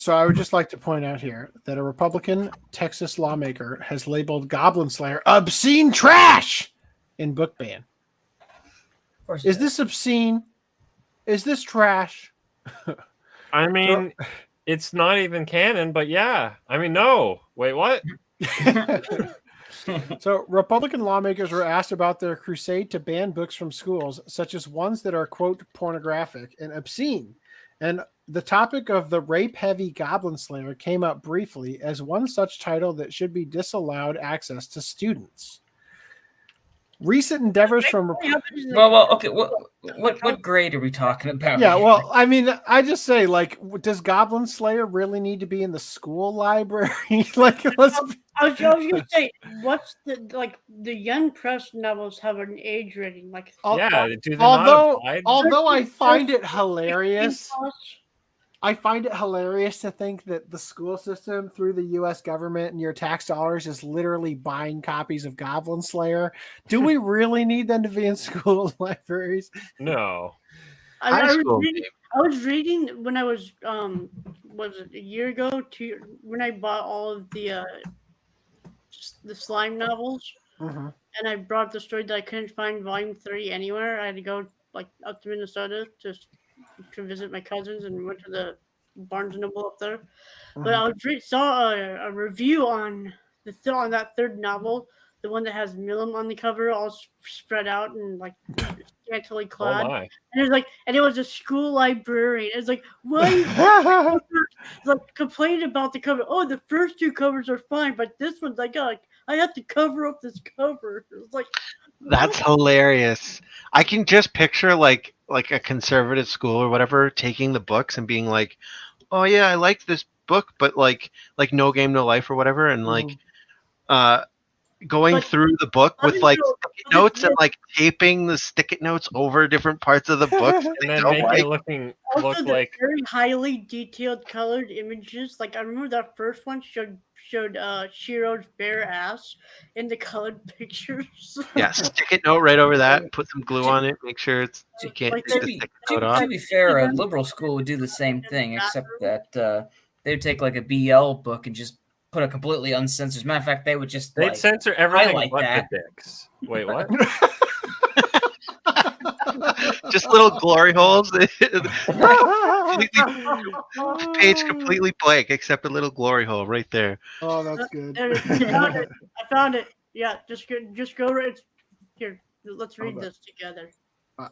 So I would just like to point out here that a Republican Texas lawmaker has labeled Goblin Slayer obscene trash in book ban. Of course Is this obscene? Is this trash? I mean, it's not even canon, but yeah. I mean, no. Wait, what? So Republican lawmakers were asked about their crusade to ban books from schools, such as ones that are, quote, pornographic and obscene. And the topic of the rape-heavy Goblin Slayer came up briefly as one such title that should be disallowed access to students. Recent endeavors from... Well, okay. What grade are we talking about? Yeah, well, I mean, I just say, like, does Goblin Slayer really need to be in the school library? Like, let's... I was gonna say, what's the young press novels have an age rating? Like, yeah, although I find it hilarious. I find it hilarious to think that the school system through the U.S. government and your tax dollars is literally buying copies of Goblin Slayer. Do we really need them to be in school libraries? No. I was reading when I was it a year ago when I bought all of the slime novels, and I brought the story that I couldn't find volume 3 anywhere. I had to go up to Minnesota to visit my cousins and went to the Barnes and Noble up there. But I saw a review on on that third novel, the one that has Milam on the cover, all spread out and scantily clad. Oh my. And it was a school librarian. It's like, why? Complaining about the cover. Oh, the first 2 covers are fine, but this one's I have to cover up this cover. It's like, that's hilarious. I can just picture like a conservative school or whatever taking the books and being like, oh yeah, I like this book, but like No Game No Life or whatever, and going through the book with sticky notes and taping the sticky notes over different parts of the book and then making it look like very highly detailed colored images. Like, I remember that first one showed Shiro's bare ass in the colored pictures. Yeah, stick it note right over that, put some glue on it, make sure you can't take the stick note off. To be fair, a liberal school would do the same thing, except that they would take a BL book and just put a completely uncensored. As a matter of fact, they would just they'd censor everything like but that. the dicks. Wait, what? Just little glory holes. Page completely blank except a little glory hole right there. Oh, that's good. I found it. Yeah, just go right here. Let's read this together.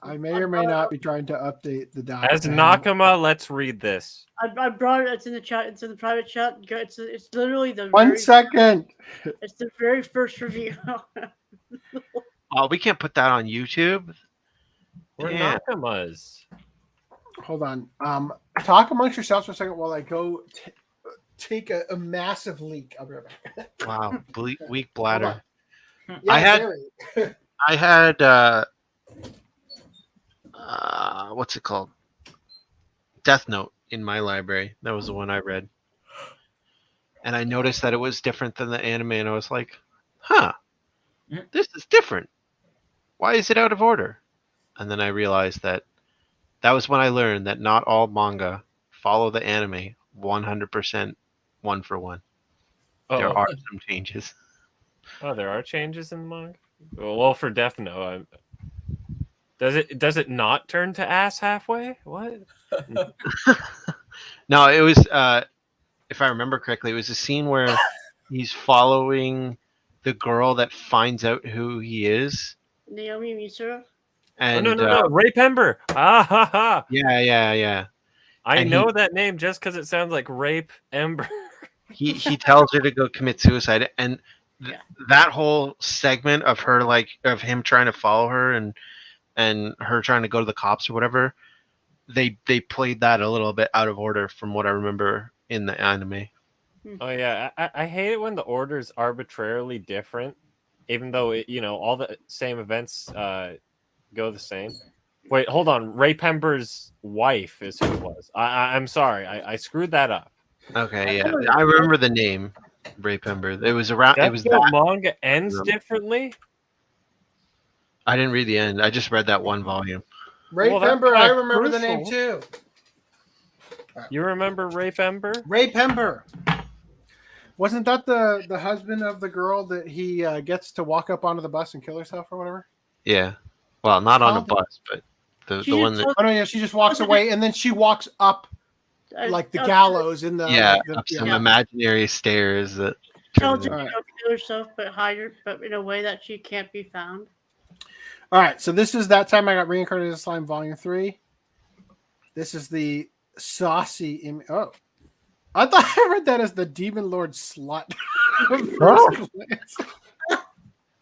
I may or may not be trying to update the doc. As Nakama, let's read this. I brought it. It's in the chat. It's in the private chat. It's literally the 1 second. It's the very first review. Oh, we can't put that on YouTube. We're Nakamas. Hold on. Talk amongst yourselves for a second while I go take a massive leak. I'll be right back. Wow, weak bladder. Yeah, I had what's it called? Death Note in my library. That was the one I read. And I noticed that it was different than the anime, and I was like, huh, this is different. Why is it out of order? And then I realized that was when I learned that not all manga follow the anime 100% one for one. There are some changes. Oh, there are changes in the manga? Well, for Death Note, does it not turn to ass halfway? What? No, it was if I remember correctly, it was a scene where he's following the girl that finds out who he is. Naomi Misura? And no, Ray Pember. Ah ha ha. Yeah. I know that name just because it sounds like Rape Ember. He tells her to go commit suicide, and that whole segment of her of him trying to follow her and her trying to go to the cops or whatever, they played that a little bit out of order from what I remember in the anime. Oh yeah, I hate it when the order's arbitrarily different, even though all the same events go the same. Wait, hold on. Ray Pember's wife is who it was. I'm sorry, I screwed that up. Okay, yeah, I remember the name Ray Pember. It was around. It was that manga ends differently. I didn't read the end. I just read that one volume. Ray Pember, I remember the name too. You remember Rape Ember? Ray Pember. Wasn't that the husband of the girl that he gets to walk up onto the bus and kill herself or whatever? Yeah. Well, not on a Called- bus, but the She one just that Oh no, yeah, she just walks away and then she walks up like the up- gallows in the yeah, like the, up some yeah. imaginary stairs that tells turns her All to right. go kill herself, but hide her, but in a way that she can't be found. All right, so this is That Time I Got Reincarnated as Slime Volume 3. This is the saucy oh. I thought I read that as the Demon Lord Slut. First glance.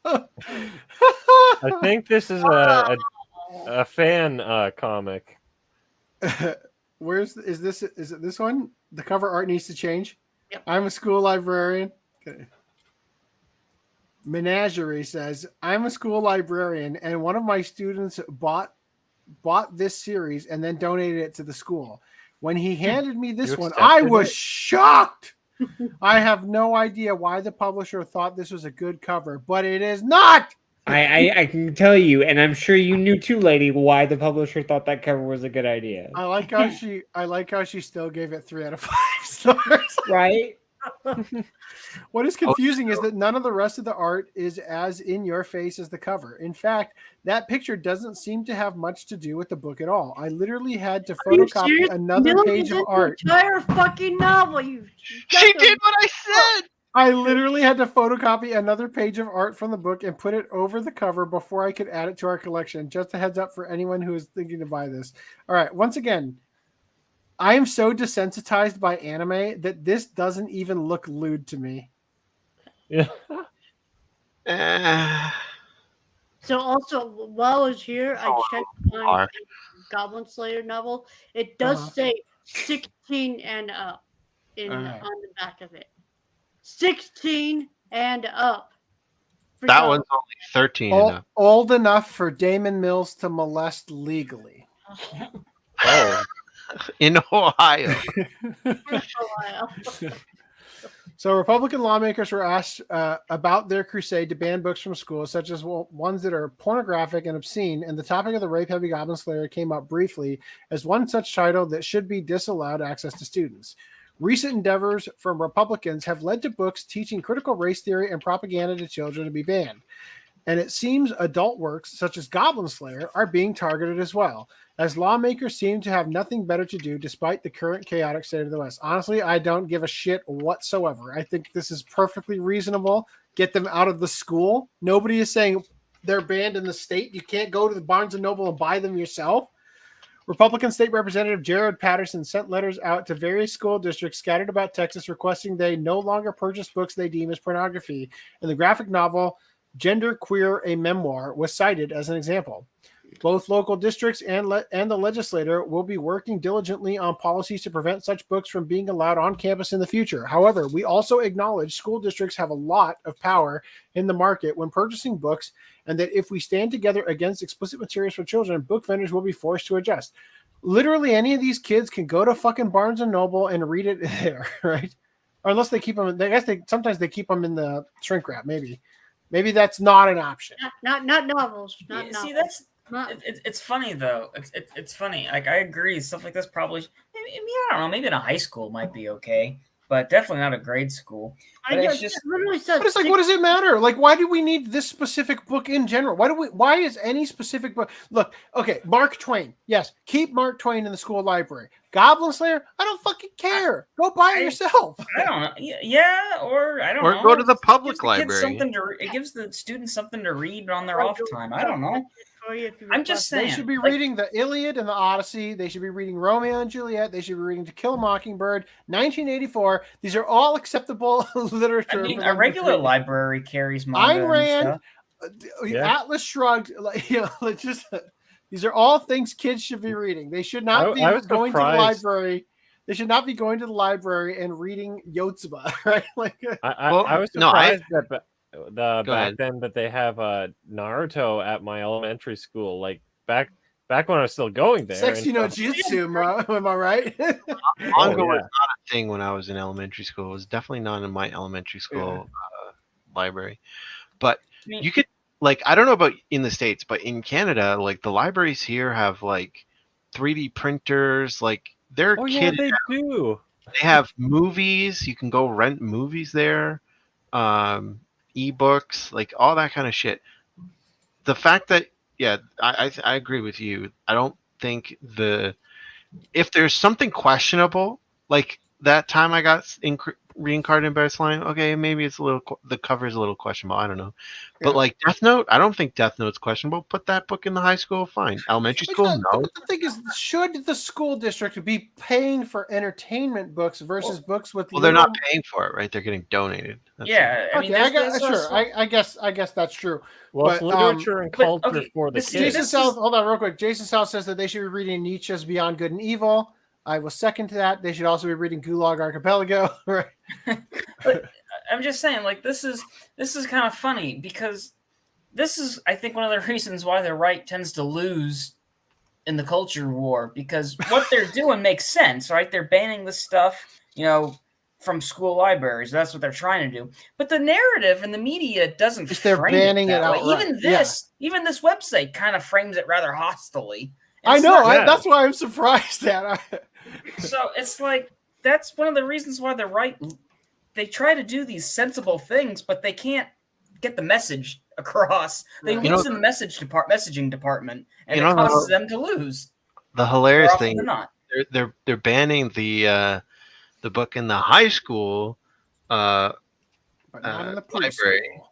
I think this is a fan comic. Is it this one? The cover art needs to change. Yep. I'm a school librarian. Okay. Menagerie says, I'm a school librarian and one of my students bought this series and then donated it to the school. When he handed me this You one, I accepted was it? shocked. I have no idea why the publisher thought this was a good cover, but it is not. I can tell you, and I'm sure you knew too, lady, why the publisher thought that cover was a good idea. I like how she still gave it 3 out of 5 stars. Right? What is confusing is that none of the rest of the art is as in your face as the cover. In fact, that picture doesn't seem to have much to do with the book at all. I literally had to Are you photocopy serious? another Millions page of in the art. entire fucking novel. she did what I said. I literally had to photocopy another page of art from the book and put it over the cover before I could add it to our collection. Just a heads up for anyone who is thinking to buy this. All right, once again, I am so desensitized by anime that this doesn't even look lewd to me. Yeah. So also, while I was here, I checked on hard. the Goblin Slayer novel. It does Uh-huh. say 16 and up Alright. on the back of it. 16 and up. For That Goblin- one's only 13 and up. Old enough for Damon Mills to molest legally. Oh, In Ohio. for a while. So Republican lawmakers were asked about their crusade to ban books from schools, such as ones that are pornographic and obscene, and the topic of the rape-heavy Goblin Slayer came up briefly as one such title that should be disallowed access to students. Recent endeavors from Republicans have led to books teaching critical race theory and propaganda to children to be banned. And it seems adult works such as Goblin Slayer are being targeted as well, as lawmakers seem to have nothing better to do despite the current chaotic state of the West. Honestly, I don't give a shit whatsoever. I think this is perfectly reasonable. Get them out of the school. Nobody is saying they're banned in the state. You can't go to the Barnes & Noble and buy them yourself. Republican State Representative Jared Patterson sent letters out to various school districts scattered about Texas requesting they no longer purchase books they deem as pornography. And the graphic novel Gender Queer, a Memoir was cited as an example. Both local districts and the legislator will be working diligently on policies to prevent such books from being allowed on campus in the future. However, we also acknowledge school districts have a lot of power in the market when purchasing books, and that if we stand together against explicit materials for children, book vendors will be forced to adjust. Literally, any of these kids can go to fucking Barnes and Noble and read it there, right? Or unless they keep them. I guess sometimes they keep them in the shrink wrap. Maybe that's not an option. Not novels. Not Yeah, novels. see, that's Not- it's funny though. It's funny. Like, I agree, stuff like this probably. Maybe I don't know. Maybe in a high school might be okay, but definitely not a grade school. But it's just it literally says. But it's like, what does it matter? Like, why do we need this specific book in general? Why is any specific book? Look, okay, Mark Twain. Yes, keep Mark Twain in the school library. Goblin Slayer, I don't fucking care. Go buy it yourself. I don't know. Yeah, or I don't Or know. go to the It public gives the kids library. something to it gives the students something to read on their off time. I don't know. I'm just They saying. should be like, reading the Iliad and the Odyssey. They should be reading Romeo and Juliet. They should be reading To Kill a Mockingbird, 1984. These are all acceptable literature. I mean, for a them to regular read. library carries manga Ayn and Rand, stuff. Yeah. Atlas Shrugged. Like, like just these are all things kids should be reading. They should not be I was going to the surprised. library. They should not be going to the library and reading Yotsuba, right? Like, I was no, I- surprised that Go back ahead. then that they have Naruto at my elementary school. Like back when I was still going there. sexy and no stuff. jutsu, bro. Am I right? Manga Oh, was yeah. not a thing when I was in elementary school. It was definitely not in my elementary school library. But I mean, you could, like, I don't know about in the States, but in Canada, like, the libraries here have, like, 3D printers. Like, they're Oh yeah, kitted they out. do. They have movies. You can go rent movies there, ebooks, like all that kind of shit. The fact that, yeah, I agree with you. I don't think if there's something questionable, like that time I got reincarnated by a slime, okay, maybe it's a little, the cover is a little questionable. I don't know. But Yeah. like Death Note, I don't think Death Note's questionable. Put that book in the high school, fine. Elementary school, no. The thing is, should the school district be paying for entertainment books versus books with? Well, they're not paying for it, right? They're getting donated. That's Yeah, I mean, there's sure. also- I guess that's true. Well, But, it's literature and but, culture okay, for the this- kids. Jason South, hold on real quick. Jason South says that they should be reading Nietzsche's Beyond Good and Evil. I will second to that. They should also be reading Gulag Archipelago. Right. But I'm just saying, like, this is kind of funny because this is, I think, one of the reasons why the right tends to lose in the culture war, because what they're doing makes sense, right? They're banning this stuff, from school libraries. That's what they're trying to do. But the narrative and the media doesn't. They're frame banning that it way. outright. Even this website kind of frames it rather hostily. And I it's know. not- That's why I'm surprised that. So it's like that's one of the reasons why the right, they try to do these sensible things, but they can't get the message across. They lose in the messaging department, and it causes them to lose. The hilarious More often thing, than not. they're banning the book in the high school But not in the library, preschool.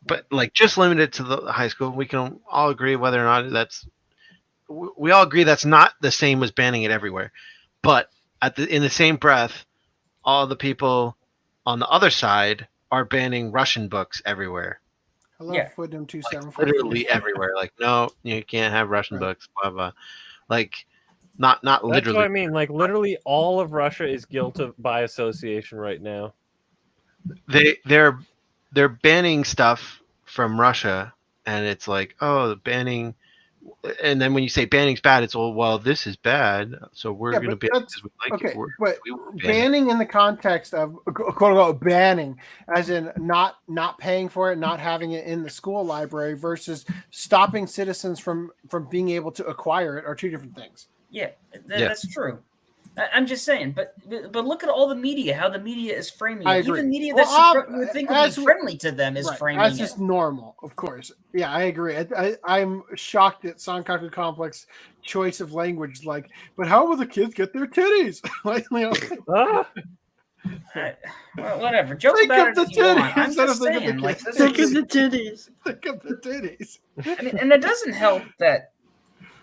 but like just limited to the high school. We can all agree whether or not we all agree that's not the same as banning it everywhere. But in the same breath, all the people on the other side are banning Russian books everywhere. Hello, Footnote 274. Literally everywhere. Like, no, you can't have Russian books. Blah blah. Like, not literally. That's what I mean. Like, literally, all of Russia is guilty by association right now. They're banning stuff from Russia, and it's like, oh, banning. And then when you say banning's bad, it's well, this is bad, so we're going to ban it because we like it. But banning in the context of quote unquote banning, as in not paying for it, not having it in the school library, versus stopping citizens from being able to acquire it, are two different things. Yeah, that's true. I'm just saying, but look at all the media, how the media is framing it. I agree. Even media that you would think would be friendly to them is framing it. That's just normal, of course. Yeah, I agree. I'm shocked at Sankaku Complex choice of language. Like, but how will the kids get their titties? Well, whatever. Joke about it if you want. I'm just saying, like, think of the titties. Think of the titties. I mean, and it doesn't help that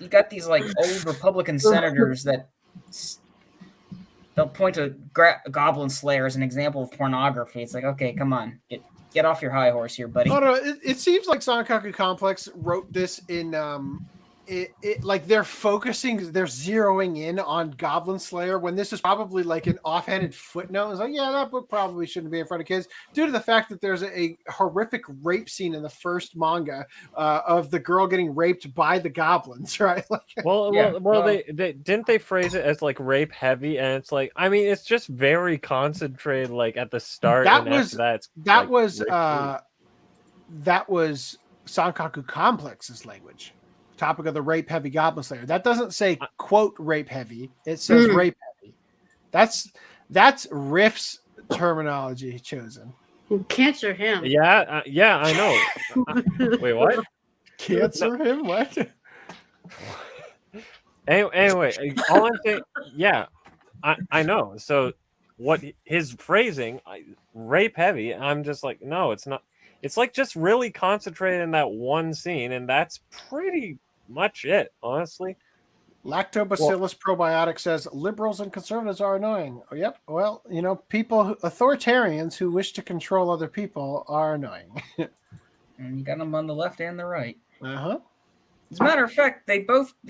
you got these like old Republican senators that they'll point to Goblin Slayer as an example of pornography. It's like, okay, come on, get off your high horse here, buddy. Oh, no, it seems like Sankaku Complex wrote this in like they're zeroing in on Goblin Slayer when this is probably like an offhanded footnote. It's like, yeah, that book probably shouldn't be in front of kids due to the fact that there's a horrific rape scene in the first manga of the girl getting raped by the goblins, right? Like, they didn't they phrase it as like rape heavy, and it's like, I mean, it's just very concentrated, like at the start. That was Sankaku Complex's language. Topic of the rape heavy Goblin Slayer. That doesn't say quote rape heavy. It says rape heavy. That's Riff's terminology chosen. Cancer him. Yeah, I know. Wait, what? Cancer him? What? Anyway, all I'm saying, yeah, I know. So what his phrasing, rape heavy, I'm just like, no, it's not. It's like just really concentrated in that one scene, and that's pretty much it, honestly. Lactobacillus probiotic says liberals and conservatives are annoying. Oh, yep. Well, authoritarians who wish to control other people are annoying. And you got them on the left and the right. Uh-huh. As a matter of fact, they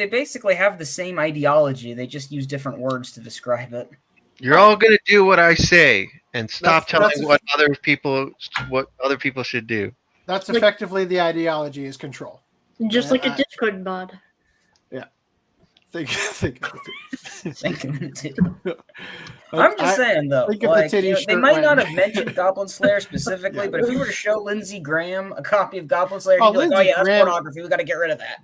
basically have the same ideology. They just use different words to describe it. You're all going to do what I say and stop telling what other people should do. That's effectively the ideology is control. Just like a Discord bot. Yeah. Think of it. I'm just saying, though, like, they might not have mentioned Goblin Slayer specifically, but if you were to show Lindsey Graham a copy of Goblin Slayer, he'd be like, oh, yeah, that's pornography. We got to get rid of that.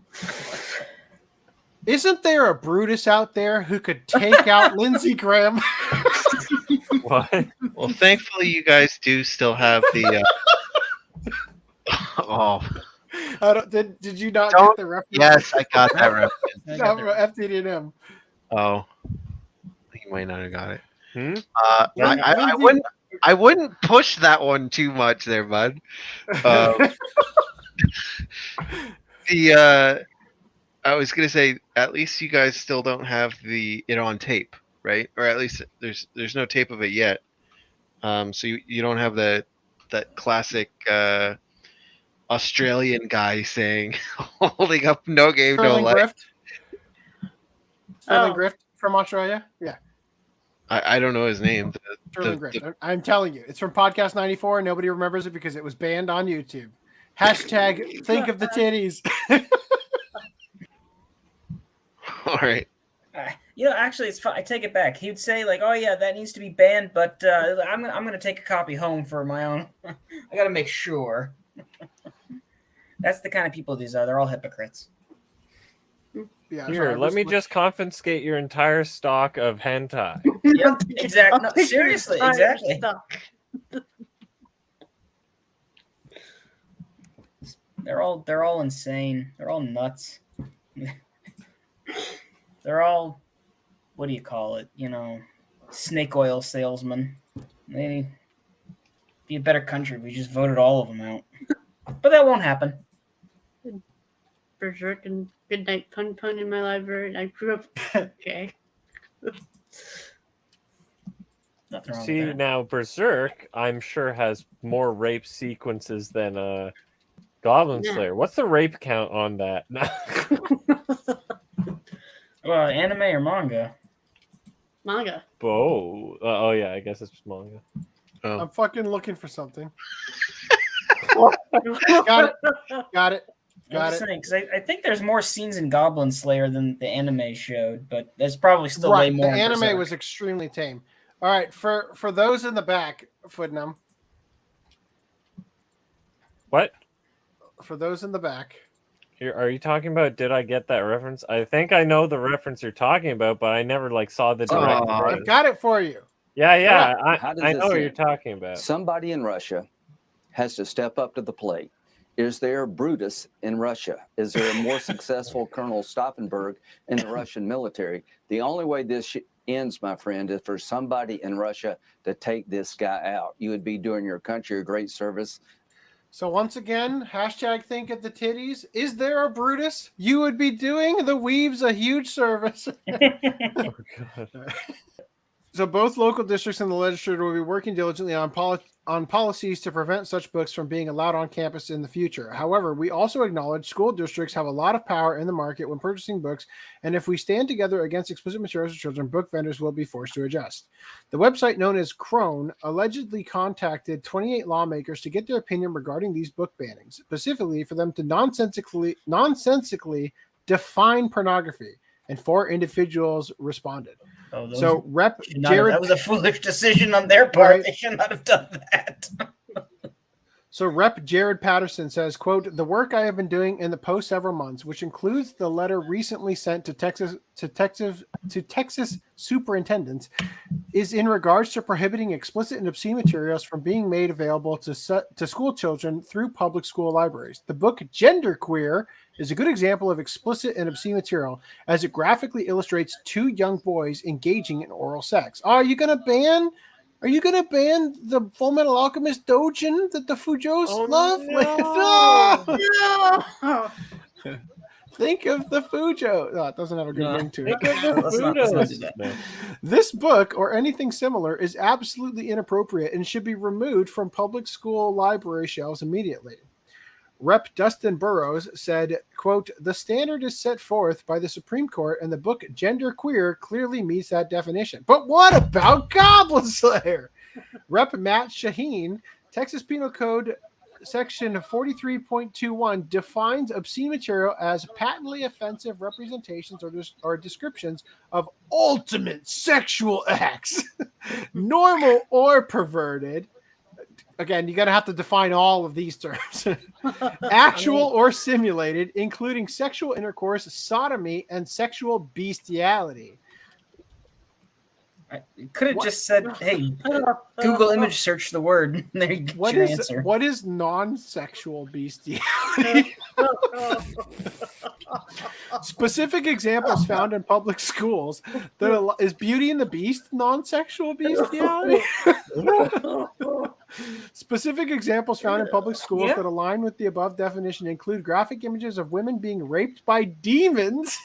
Isn't there a Brutus out there who could take out Lindsey Graham? What? Well, thankfully, you guys do still have the. Oh, Did you not Don't- get the reference? yes, I got that reference. I got No, the- FTD&M. Oh, you might not have got it. Hmm? I wouldn't push that one too much there, bud. I was gonna say, at least you guys still don't have it on tape, right? Or at least there's no tape of it yet. So you don't have that classic Australian guy saying, holding up no game, no Sterling life. Grift. Sterling Oh. Grift from Australia. Yeah, I don't know his name. Sterling Grift. I'm telling you, it's from Podcast 94. Nobody remembers it because it was banned on YouTube. Hashtag think of the titties. All right. Actually, it's fine. I take it back. He'd say like, "Oh yeah, that needs to be banned," but I'm gonna take a copy home for my own. I gotta make sure. That's the kind of people these are. They're all hypocrites. Yeah, Here, sorry, let me just confiscate your entire stock of hentai. Yep, exactly. I'll No, take your seriously, entire exactly. stock. They're all insane. They're all nuts. They're all, what do you call it? Snake oil salesmen. They'd be a better country if we just voted all of them out. But that won't happen. Berserk and Goodnight Pun Pun in my library. I grew up. Okay. Nothing wrong See, with that. now Berserk, I'm sure, has more rape sequences than Goblin Yeah. Slayer. What's the rape count on that? Well, anime or manga? Manga. Oh yeah, I guess it's just manga. Oh. I'm fucking looking for something. Got it. Got it. Got it. Because I think there's more scenes in Goblin Slayer than the anime showed, but there's probably still Right. way The more. in anime Berserk. was extremely tame. All right, for those in the back, Footnum. What? For those in the back. Are you talking about? Did I get that reference? I think I know the reference you're talking about, but I never saw the direct. Aw. reference. I've got it for you. Yeah. How does I this know what end? you're talking about. Somebody in Russia has to step up to the plate. Is there Brutus in Russia? Is there a more successful Colonel Stauffenberg in the Russian military? The only way this ends, my friend, is for somebody in Russia to take this guy out. You would be doing your country a great service. So once again, hashtag think of the titties. Is there a Brutus? You would be doing the weaves a huge service. Oh, God. So both local districts and the legislature will be working diligently on policies to prevent such books from being allowed on campus in the future. However, we also acknowledge school districts have a lot of power in the market when purchasing books, and if we stand together against explicit materials for children, book vendors will be forced to adjust. The website known as Crone allegedly contacted 28 lawmakers to get their opinion regarding these book bannings, specifically for them to nonsensically define pornography, and 4 individuals responded. Oh, those So Rep should not have- Jared that was a foolish decision on their part. Right. They should not have done that. So Rep. Jared Patterson says, quote, the work I have been doing in the post several months, which includes the letter recently sent to Texas superintendents, is in regards to prohibiting explicit and obscene materials from being made available to school children through public school libraries. The book Genderqueer is a good example of explicit and obscene material, as it graphically illustrates 2 young boys engaging in oral sex. Are you going to ban the Full Metal Alchemist Dojin that the Fujos love? No. Think of the Fujo. Oh, it doesn't have a good No. ring to it. Let's not do that. No. This book or anything similar is absolutely inappropriate and should be removed from public school library shelves immediately. Rep. Dustin Burrows said, quote, the standard is set forth by the Supreme Court and the book Genderqueer clearly meets that definition. But what about Goblin Slayer? Rep. Matt Shaheen, Texas Penal Code Section 43.21 defines obscene material as patently offensive representations or descriptions of ultimate sexual acts, normal or perverted, again, you got to have to define all of these terms. Actual or simulated, including sexual intercourse, sodomy, and sexual bestiality. Could have just said, "Hey, Google image search the word." There you get your answer. What is non-sexual bestiality? Specific examples found in public schools. Is Beauty and the Beast non-sexual bestiality? Specific examples found in public schools that align with the above definition include graphic images of women being raped by demons.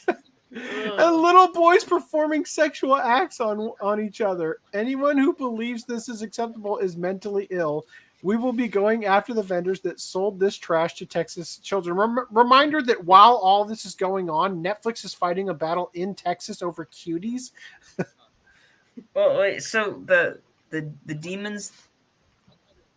And little boys performing sexual acts on each other. Anyone who believes this is acceptable is mentally ill. We will be going after the vendors that sold this trash to Texas children. Reminder that while all this is going on, Netflix is fighting a battle in Texas over cuties. Well, wait. So the demons.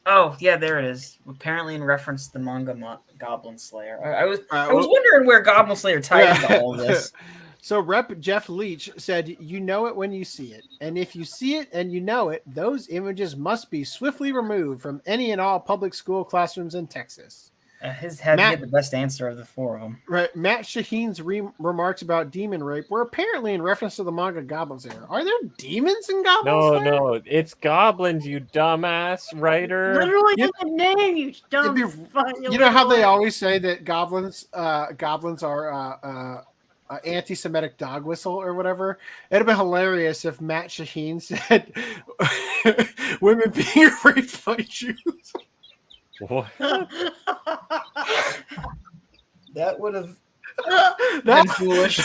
Oh yeah, there it is. Apparently, in reference to the manga Goblin Slayer. I was wondering where Goblin Slayer ties into all of this. So Rep. Jeff Leach said, "You know it when you see it. And if you see it and you know it, those images must be swiftly removed from any and all public school classrooms in Texas." His head had the best answer of the four of them. Right. Matt Shaheen's remarks about demon rape were apparently in reference to the manga Goblin Slayer. Are there demons in Goblin Slayer? No, it's goblins, you dumbass writer. Literally in the name, you dumb. You know how they always say that goblins are anti-Semitic dog whistle or whatever? It'd have been hilarious if Matt Shaheen said women being raped by Jews. What? That would have been foolish.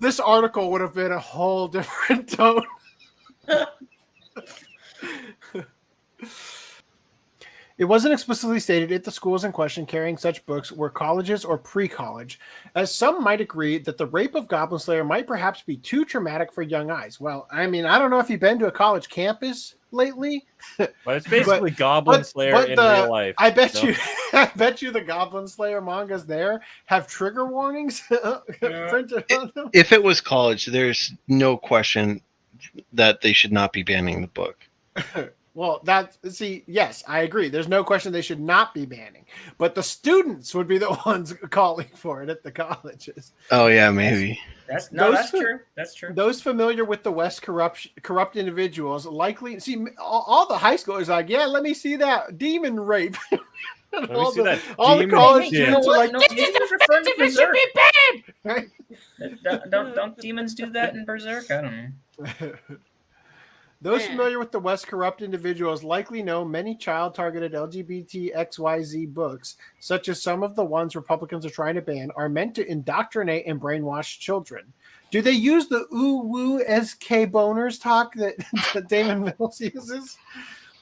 This article would have been a whole different tone. It wasn't explicitly stated if the schools in question carrying such books were colleges or pre-college, as some might agree that the rape of Goblin Slayer might perhaps be too traumatic for young eyes. Well, I mean, I don't know if you've been to a college campus lately. But it's basically Goblin Slayer in real life. I bet you the Goblin Slayer mangas there have trigger warnings printed on them. If it was college, there's no question that they should not be banning the book. Well, yes, I agree. There's no question they should not be banning, but the students would be the ones calling for it at the colleges. Oh yeah, maybe. That's true. That's true. Those familiar with the West corrupt individuals likely see all the high schoolers like, yeah, let me see that demon rape. all the college students are like, demons should be banned. Right? Don't demons do that in Berserk? I don't know. Those familiar with the West corrupt individuals likely know many child-targeted LGBT XYZ books, such as some of the ones Republicans are trying to ban, are meant to indoctrinate and brainwash children. Do they use the ooh-woo SK boners talk that Damon Mills uses?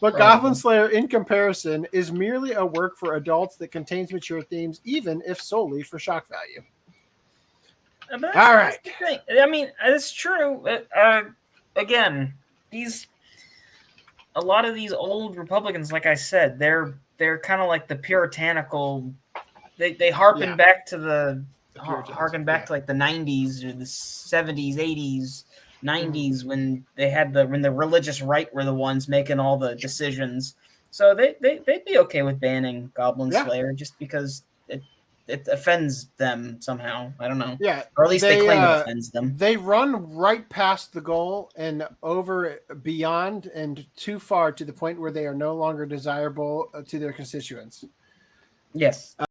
But Goblin Slayer, in comparison, is merely a work for adults that contains mature themes, even if solely for shock value. All right. I mean, it's true. Again, a lot of these old Republicans, like I said, they're kind of like the puritanical. They harken back to the to like the 90s or the 70s, 80s, 90s when they had when the religious right were the ones making all the decisions. So they'd be okay with banning Goblin Slayer just because it offends them somehow. I don't know. Yeah. Or at least they claim it offends them. They run right past the goal and over beyond and too far to the point where they are no longer desirable to their constituents. Yes.